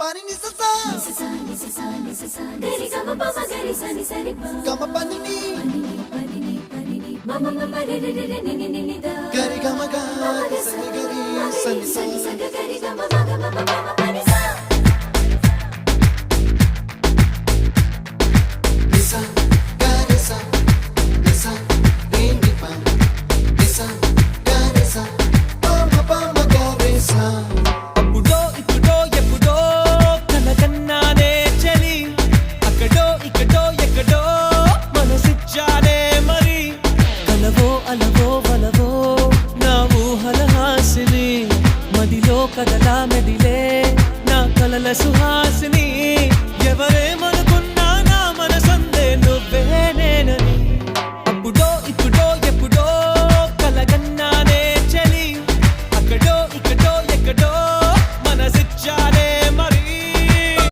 pani ni sa sa gari ga ma pa gari sa ni sa ri pa ga ma pani ni ma ma ma re re re ni ni ni da gari ga ma ga sa ni gari sa ni sa gari ga ma ga ma ma pani sa ni sa gari sa ni sa re ni pa ni sa gari sa pa ma gari sa కదలా మెదిలే నా కలల సుహాసిని ఎవరే